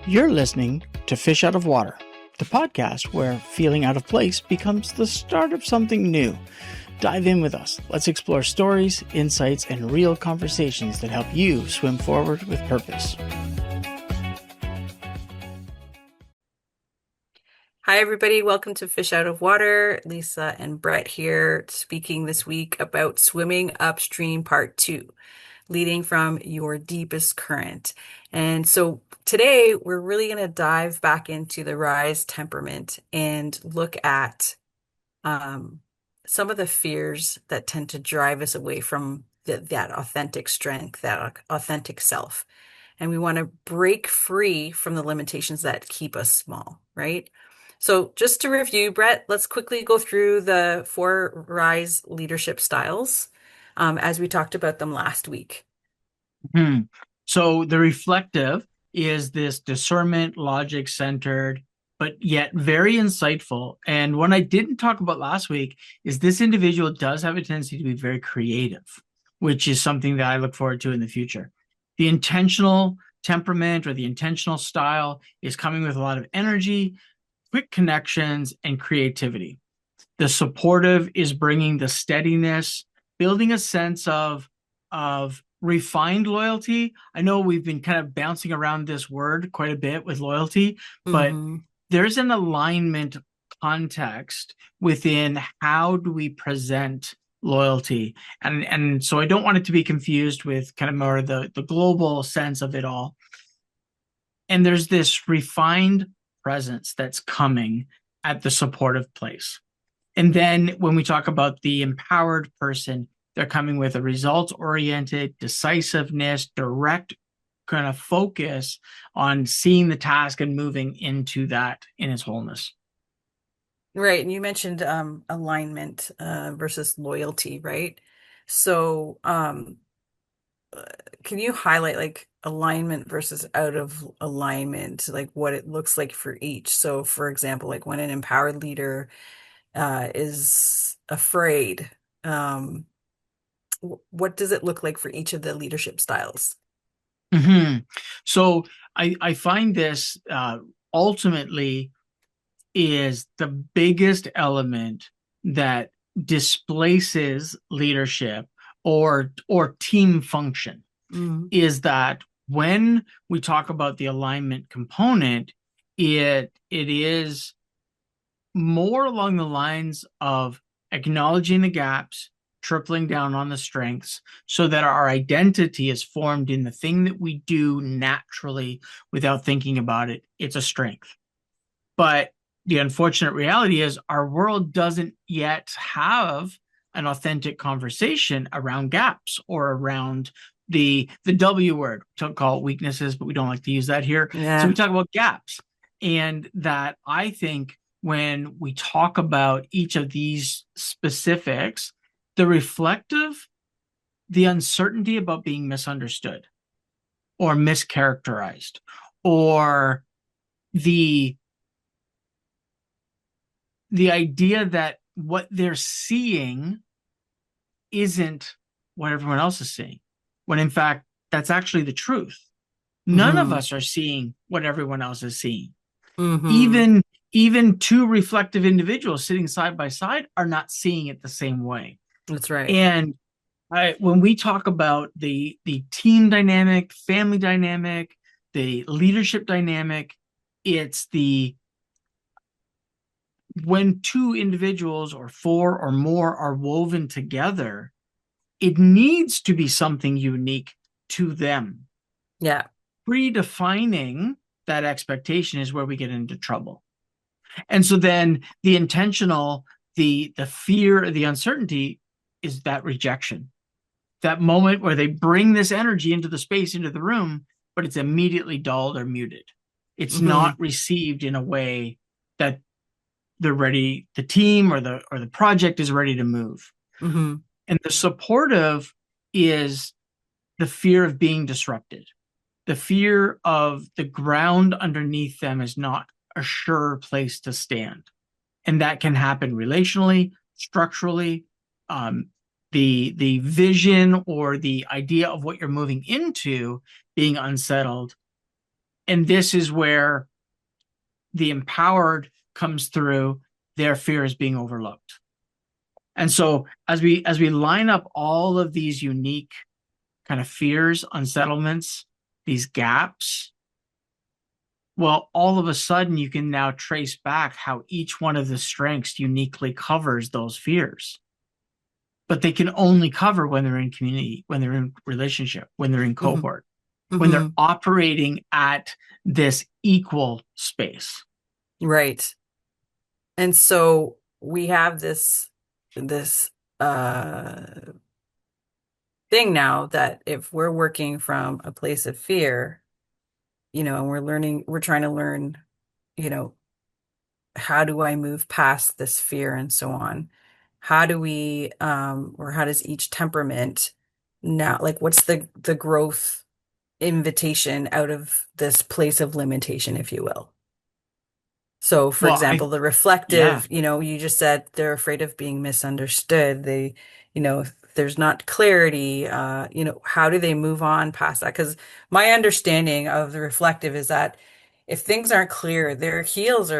You're listening to Fish Out of Water, the podcast where feeling out of place becomes the start of something new. Dive in with us. Let's explore stories, insights, and real conversations that help you swim forward with purpose. Hi, everybody. Welcome to Fish Out of Water. Lisa and Bret here speaking this week about swimming upstream part 2, leading from your deepest current. And so today we're really going to dive back into the rise temperament and look at some of the fears that tend to drive us away from that authentic strength, that authentic self. And we want to break free from the limitations that keep us small, right? So just to review, Bret, let's quickly go through the 4 rise leadership styles as we talked about them last week. So the reflective is this discernment, logic-centered, but yet very insightful. And what I didn't talk about last week is this individual does have a tendency to be very creative, which is something that I look forward to in the future. The intentional temperament or the intentional style is coming with a lot of energy, quick connections, and creativity. The supportive is bringing the steadiness, building a sense of refined loyalty. I know we've been kind of bouncing around this word quite a bit with loyalty, but there's an alignment context within how do we present loyalty. And so I don't want it to be confused with kind of more the global sense of it all. And there's this refined presence that's coming at the supportive place. And then when we talk about the empowered person, they're coming with a results-oriented, decisiveness, direct kind of focus on seeing the task and moving into that in its wholeness. Right. And you mentioned alignment versus loyalty, right? So can you highlight like alignment versus out of alignment, like what it looks like for each? So for example, like when an empowered leader is afraid, what does it look like for each of the leadership styles? So I find this ultimately is the biggest element that displaces leadership or team function is that when we talk about the alignment component, it is more along the lines of acknowledging the gaps, tripling down on the strengths so that our identity is formed in the thing that we do naturally without thinking about it. It's a strength. But the unfortunate reality is our world doesn't yet have an authentic conversation around gaps or around the W word. We don't call it weaknesses, but we don't like to use that here. Yeah. So we talk about gaps. And that I think when we talk about each of these specifics, the reflective, the uncertainty about being misunderstood or mischaracterized, or the idea that what they're seeing isn't what everyone else is seeing, when in fact, that's actually the truth. None of us are seeing what everyone else is seeing. Even 2 reflective individuals sitting side by side are not seeing it the same way. That's right. And when we talk about the team dynamic, family dynamic, the leadership dynamic, it's when 2 individuals or 4 or more are woven together, it needs to be something unique to them. Yeah. Redefining that expectation is where we get into trouble. And so then the intentional, the fear, the uncertainty is that rejection. That moment where they bring this energy into the space, into the room, but it's immediately dulled or muted. It's not received in a way that they're ready, the team or the project is ready to move. And the supportive is the fear of being disrupted. The fear of the ground underneath them is not a sure place to stand. And that can happen relationally, structurally. The vision or the idea of what you're moving into being unsettled And this is where the empowered comes through. Their fear is being overlooked. And so as we line up all of these unique kind of fears, unsettlements, these gaps, well, all of a sudden you can now trace back how each one of the strengths uniquely covers those fears. But they can only cover when they're in community, when they're in relationship, when they're in Hmm. cohort, when they're Hmm. operating at this equal space. Right. And so we have this uh thing now that if we're working from a place of fear, and we're trying to learn, you know, how do I move past this fear and so on? How do we, or how does each temperament now, like, what's the growth invitation out of this place of limitation, if you will? So, for Well, example, the yeah. reflective, you just said they're afraid of being misunderstood. There's not clarity, how do they move on past that? Because my understanding of the reflective is that if things aren't clear, their heels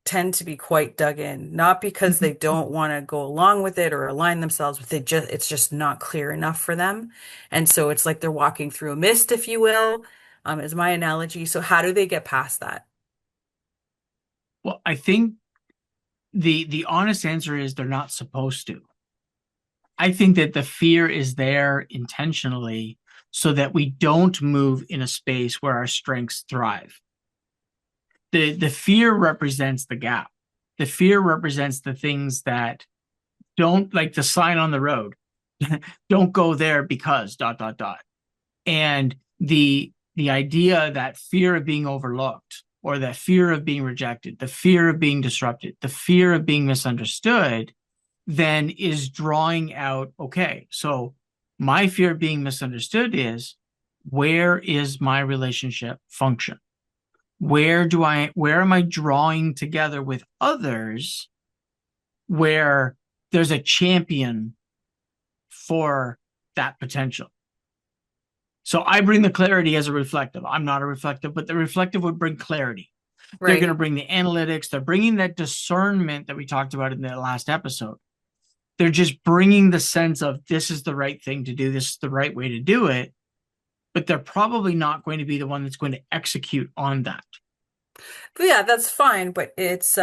tend to be quite dug in, not because they don't want to go along with it or align themselves with it, it's just not clear enough for them. And so it's like they're walking through a mist, if you will, is my analogy. So how do they get past that? Well, I think the honest answer is they're not supposed to. I think that the fear is there intentionally so that we don't move in a space where our strengths thrive. The fear represents the gap. The fear represents the things that don't, like the sign on the road. Don't go there because dot dot dot. And the idea that fear of being overlooked or that fear of being rejected, the fear of being disrupted, the fear of being misunderstood, then is drawing out, okay, so my fear of being misunderstood is, where is my relationship function? Where am I drawing together with others where there's a champion for that potential? So I bring the clarity as a reflective. I'm not a reflective, but the reflective would bring clarity. They're going Right. to bring the analytics. They're bringing that discernment that we talked about in the last episode. They're just bringing the sense of this is the right thing to do. This is the right way to do it. But they're probably not going to be the one that's going to execute on that. But yeah, that's fine. But it's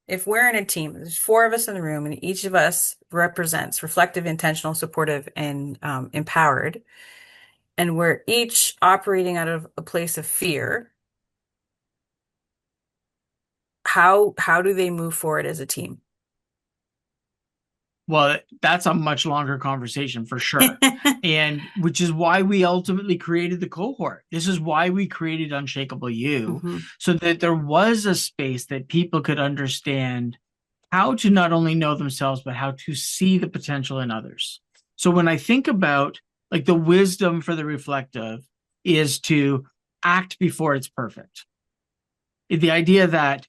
if we're in a team, there's four of us in the room, and each of us represents reflective, intentional, supportive, and empowered, and we're each operating out of a place of fear. How do they move forward as a team? Well, that's a much longer conversation for sure. And which is why we ultimately created the cohort. This is why we created Unshakable You, Hmm. so that there was a space that people could understand how to not only know themselves, but how to see the potential in others. So when I think about like the wisdom for the reflective is to act before it's perfect. The idea that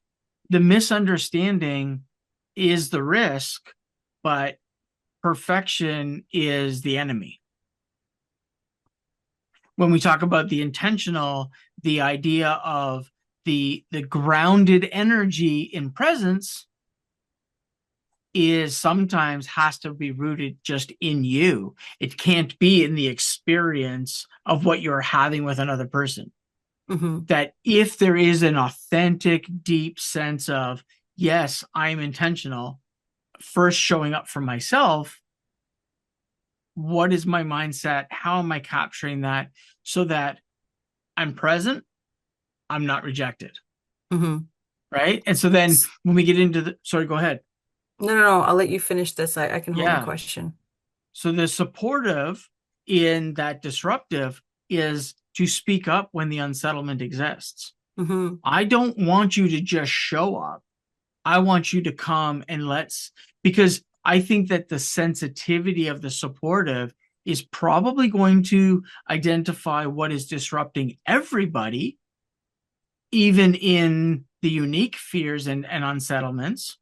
the misunderstanding is the risk, but perfection is the enemy. When we talk about the intentional, the idea of the grounded energy in presence is sometimes has to be rooted just in you. It can't be in the experience of what you're having with another person. Hmm. That if there is an authentic, deep sense of, yes, I'm intentional, first showing up for myself, what is my mindset? How am I capturing that so that I'm present, I'm not rejected, Hmm. right? And so then when we get into the, sorry, go ahead. No, no, no. I'll let you finish this. I can hold my Yeah. question. So the supportive in that disruptive is to speak up when the unsettlement exists. Hmm. I don't want you to just show up. I want you to come and because I think that the sensitivity of the supportive is probably going to identify what is disrupting everybody, even in the unique fears and unsettlements,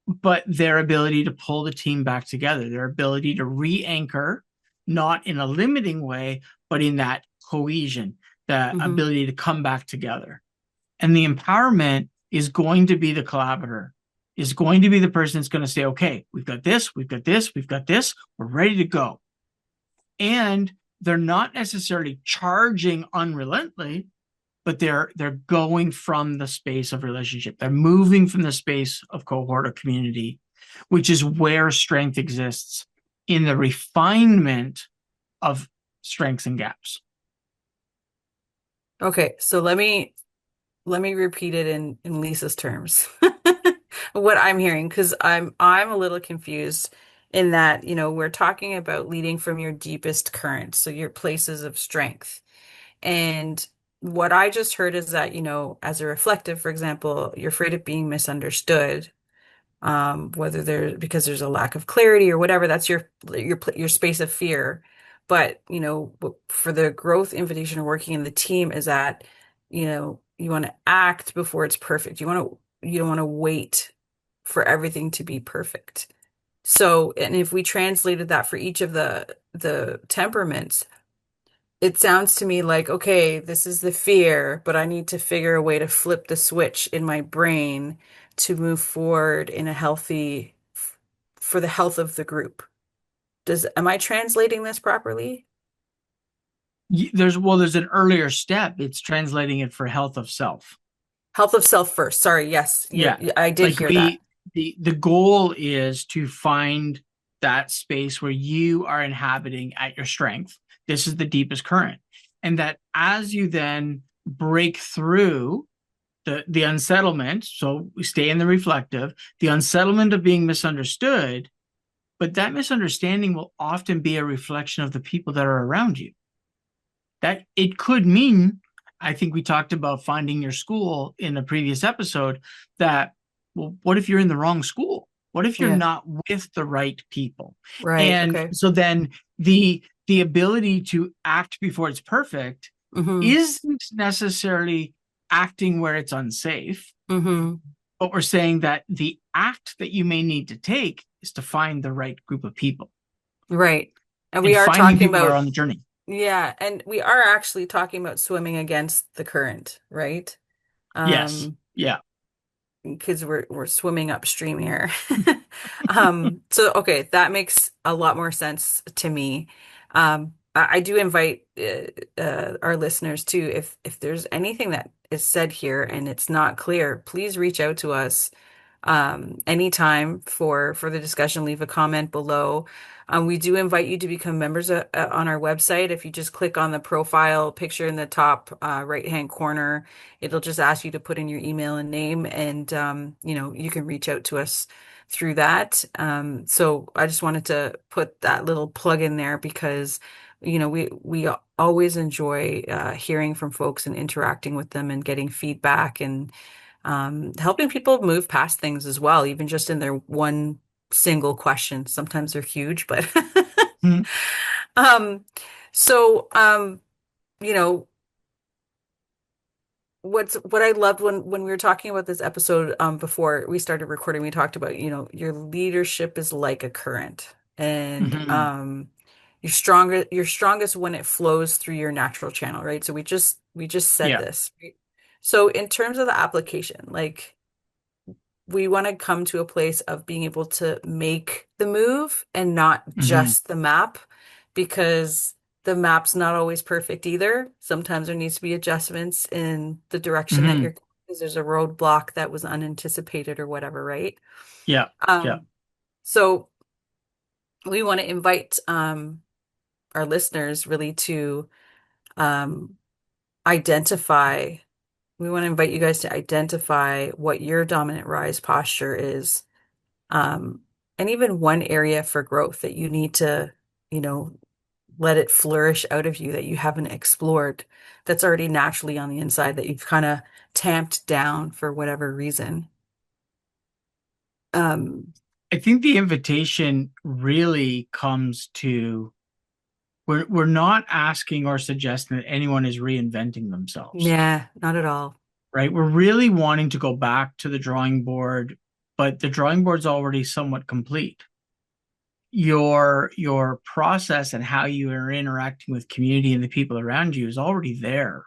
but their ability to pull the team back together, their ability to re anchor, not in a limiting way, but in that cohesion. that Mm-hmm. ability to come back together. And the empowerment is going to be the collaborator, is going to be the person that's going to say, okay, we've got this, we've got this, we've got this, we're ready to go. And they're not necessarily charging unrelentingly, but they're going from the space of relationship. They're moving from the space of cohort or community, which is where strength exists in the refinement of strengths and gaps. Okay, so let me repeat it in Lisa's terms. What I'm hearing, because I'm a little confused in that, we're talking about leading from your deepest current, so your places of strength. And what I just heard is that, as a reflective, for example, you're afraid of being misunderstood, whether because there's a lack of clarity or whatever, that's your space of fear. But, for the growth invitation of working in the team is that, you want to act before it's perfect. You don't want to wait for everything to be perfect. So, and if we translated that for each of the temperaments, it sounds to me like, okay, this is the fear, but I need to figure a way to flip the switch in my brain to move forward in a for the health of the group. Am I translating this properly? There's an earlier step. It's translating it for health of self. Health of self first. Sorry, yes, Yeah. I did Like hear that. the goal is to find that space where you are inhabiting at your strength. This is the deepest current. And that as you then break through the unsettlement, so we stay in the reflective, the unsettlement of being misunderstood, but that misunderstanding will often be a reflection of the people that are around you. That it could mean, I think we talked about finding your school in a previous episode, that, well, what if you're in the wrong school? What if you're Yeah. not with the right people? Right. And Okay. so then the ability to act before it's perfect Mm-hmm. isn't necessarily acting where it's unsafe, Mm-hmm. but we're saying that the act that you may need to take is to find the right group of people. Right. And we And are finding talking people are about, on the journey. yeah, and we are actually talking about swimming against the current, right? Yes. Um, Yeah. because we're swimming upstream here. So okay, that makes a lot more sense to me. I do invite our listeners too, if there's anything that is said here and it's not clear, please reach out to us anytime for the discussion. Leave a comment below. We do invite you to become members on our website. If you just click on the profile picture in the top right-hand corner, it'll just ask you to put in your email and name, and you can reach out to us through that. So I just wanted to put that little plug in there because we always enjoy hearing from folks and interacting with them and getting feedback and helping people move past things as well, even just in their one single question. Sometimes they're huge, but Mhm. um, so you know, what I loved when we were talking about this episode before we started recording, we talked about, your leadership is like a current, and Mhm. you're strongest when it flows through your natural channel, right? So we just said Yeah. this, right? So in terms of the application, like we want to come to a place of being able to make the move and not Mhm. just the map, because the map's not always perfect either. Sometimes there needs to be adjustments in the direction that Mhm. you're going because there's a roadblock that was unanticipated or whatever, right? Yeah. Yeah. So we want to invite our listeners really to um, identify. We want to invite you guys to identify what your dominant rise posture is, um, and even one area for growth that you need to, you know, let it flourish out of you that you haven't explored, that's already naturally on the inside that you've kind of tamped down for whatever reason. Um, I think the invitation really comes to, we're not asking or suggesting that anyone is reinventing themselves, nah, not at all. right? We're really wanting to go back to the drawing board, but the drawing board's already somewhat complete. Your process and how you are interacting with community and the people around you is already there.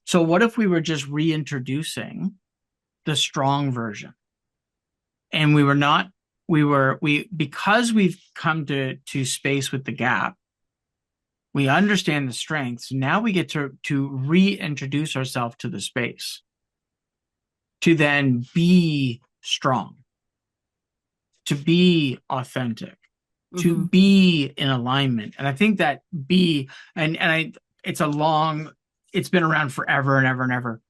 So what if we were just reintroducing the strong version? And we were not, we because we've come to space with the gap, we understand the strengths. Now we get to reintroduce ourselves to the space to then be strong, to be authentic, to Mm-hmm. be in alignment. And I think that be and I it's a long, it's been around forever and ever and ever.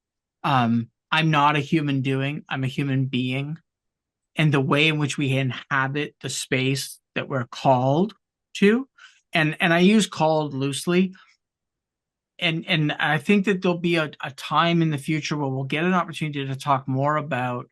I'm not a human doing, I'm a human being. And the way in which we inhabit the space that we're called to, and I use called loosely, and I think that there'll be a time in the future where we'll get an opportunity to talk more about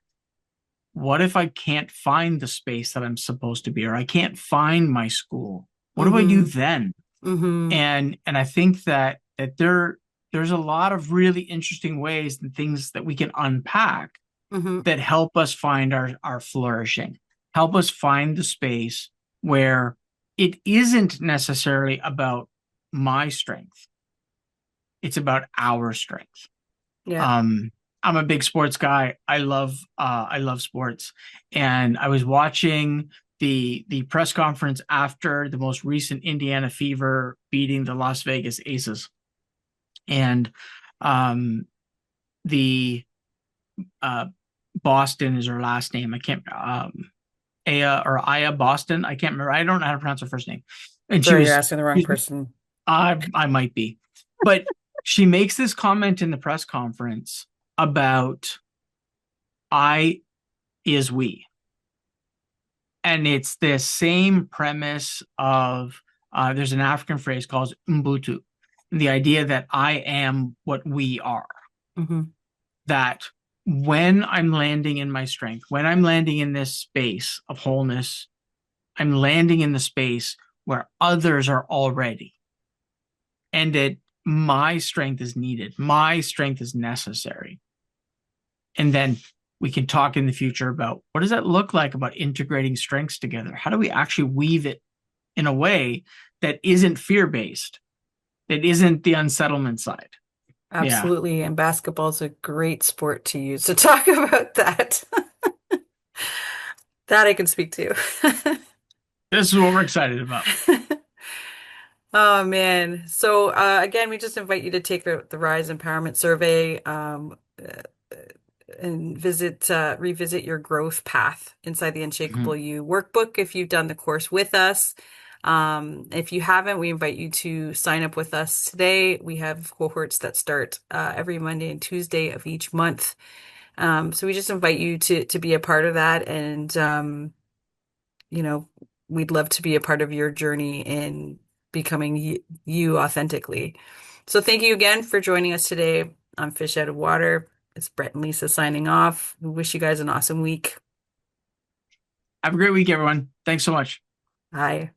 what if I can't find the space that I'm supposed to be, or I can't find my school? What do I do Mm-hmm. then? Mm-hmm. And I think that there's a lot of really interesting ways and things that we can unpack Mm-hmm. that help us find our flourishing, help us find the space where it isn't necessarily about my strength. It's about our strength. Yeah. Um, I'm a big sports guy. I love sports. And I was watching the press conference after the most recent Indiana Fever beating the Las Vegas Aces. And um the Boston is her last name. I can't Aya or Aya Boston. I can't remember. I don't know how to pronounce her first name. And she Sorry, you're was, asking the wrong person. I might be, but she makes this comment in the press conference about I is we. And it's this same premise of there's an African phrase called Ubuntu, the idea that I am what we are. Mm-hmm. That when I'm landing in my strength, when I'm landing in this space of wholeness, I'm landing in the space where others are already, and that my strength is needed, my strength is necessary. And then we can talk in the future about what does that look like about integrating strengths together? How do we actually weave it in a way that isn't fear-based, that isn't the unsettlement side? Yeah, Absolutely. And basketball is a great sport to use to talk about that. That I can speak to. this is what we're excited about. Oh man. So again, we just invite you to take the Rise Empowerment Survey and revisit your growth path inside the Unshakable Mhm. You workbook if you've done the course with us. If you haven't, we invite you to sign up with us today. We have cohorts that start every Monday and Tuesday of each month. So we just invite you to be a part of that, and you know, we'd love to be a part of your journey in becoming you authentically. So thank you again for joining us today on Fish Out of Water. It's Brett and Lisa signing off. We wish you guys an awesome week. Have a great week, everyone. Thanks so much. Bye.